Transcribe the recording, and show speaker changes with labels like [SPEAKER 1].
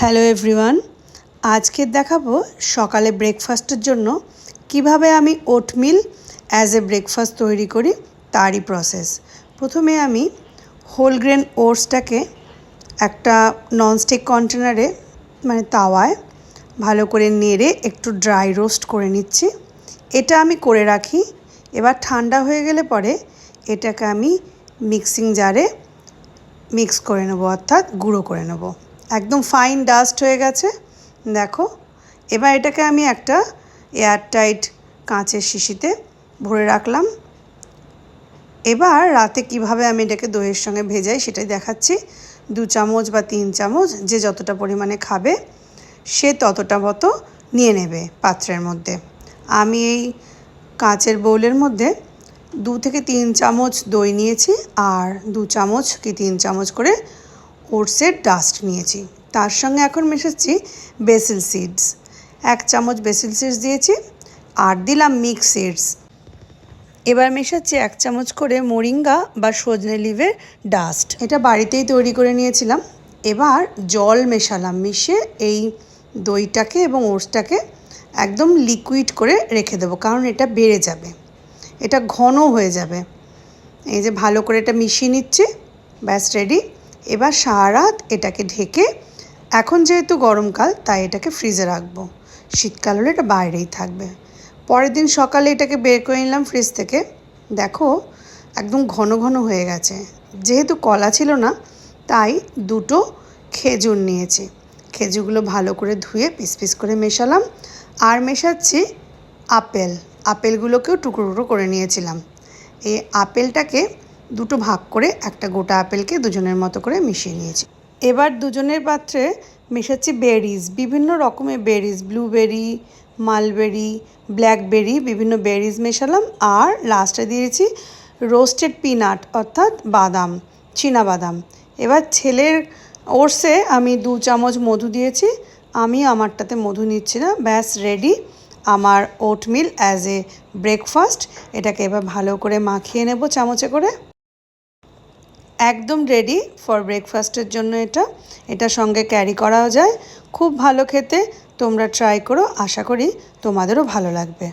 [SPEAKER 1] Hello everyone, আজকে দেখাবো সকালে ব্রেকফাস্টের জন্য কিভাবে আমি ওটমিল অ্যাজ এ ব্রেকফাস্ট তৈরি করি তারই প্রসেস। প্রথমে আমি হোল গ্রেন ওটসটাকে একটা ননস্টিক কন্টেনারে তাওয়ায় ভালো করে নেড়ে একটু ড্রাই রোস্ট করে নিচ্ছি। এটা আমি করে রাখি। এবার ঠান্ডা হয়ে গেলে পরে এটাকে আমি মিক্সিং জারে মিক্স করে নেবো, অর্থাৎ গুঁড়ো করে নেবো। একদম ফাইন ডাস্ট হয়ে গেছে দেখো। এবার এটাকে আমি একটা এয়ারটাইট কাঁচের শিশিতে ভরে রাখলাম। এবার রাতে কিভাবে আমি এটাকে দইয়ের সঙ্গে ভেজাই সেটাই দেখাচ্ছি। 2 চামচ বা 3 চামচ যে যতটা পরিমাণে খাবে সে ততটা মতো নিয়ে নেবে পাত্রের মধ্যে। আমি এই কাঁচের বোলের মধ্যে 2 থেকে 3 চামচ দই নিয়েছি আর 2 চামচ কি 3 চামচ করে ওটসের ডাস্ট নিয়েছি। তার সঙ্গে এখন মেশাচ্ছি বেসিল সিডস। 1 চামচ বেসিল সিডস দিয়েছি আর দিলাম মিক্স সিডস। এবার মেশাচ্ছি 1 চামচ করে মোরিঙ্গা বা সজনে লিভের ডাস্ট। এটা বাড়িতেই তৈরি করে নিয়েছিলাম। এবার জল মেশালাম, মিশিয়ে এই দইটাকে এবং ওটসটাকে একদম লিকুইড করে রেখে দেবো, কারণ এটা বেড়ে যাবে, এটা ঘন হয়ে যাবে। এই যে ভালো করে এটা মিশিয়ে নিচ্ছি, ব্যাস রেডি। এবার সারা রাত এটাকে ঢেকে, এখন যেহেতু গরমকাল তাই এটাকে ফ্রিজে রাখবো, শীতকাল হলে এটা বাইরেই থাকবে। পরের দিন সকালে এটাকে বের করে নিলাম ফ্রিজ থেকে। দেখো একদম ঘন ঘন হয়ে গেছে। যেহেতু কলা ছিল না তাই 2টো খেজুর নিয়েছি। খেজুরগুলো ভালো করে ধুয়ে পিস পিস করে মেশালাম। আর মেশাচ্ছি আপেলগুলোকেও টুকরো টুকরো করে নিয়েছিলাম। এই আপেলটাকে 2টো ভাগ করে একটা গোটা আপেলকে দুজনের মতো করে মিশিয়ে নিয়েছি। এবার দুজনের পাত্রে মেশাচ্ছি বেরিজ, বিভিন্ন রকমের বেরিজ, ব্লুবেরি, মালবেরি, ব্ল্যাকবেরি, বিভিন্ন বেরিজ মেশালাম। আর লাস্টে দিয়েছি রোস্টেড পিনাট অর্থাৎ বাদাম, চীনা বাদাম। এবার ছেলের ওটসে আমি 2 চামচ মধু দিয়েছি, আমি আমারটাতে মধু নিচ্ছি না। ব্যাস রেডি আমার ওটমিল অ্যাজ এ ব্রেকফাস্ট। এটাকে এবার ভালো করে মাখিয়ে নেব চামচে করে। একদম রেডি ফর ব্রেকফাস্টের জন্য। এটার সঙ্গে ক্যারি করাও যায়, খুব ভালো খেতে। তোমরা ট্রাই করো, আশা করি তোমাদেরও ভালো লাগবে।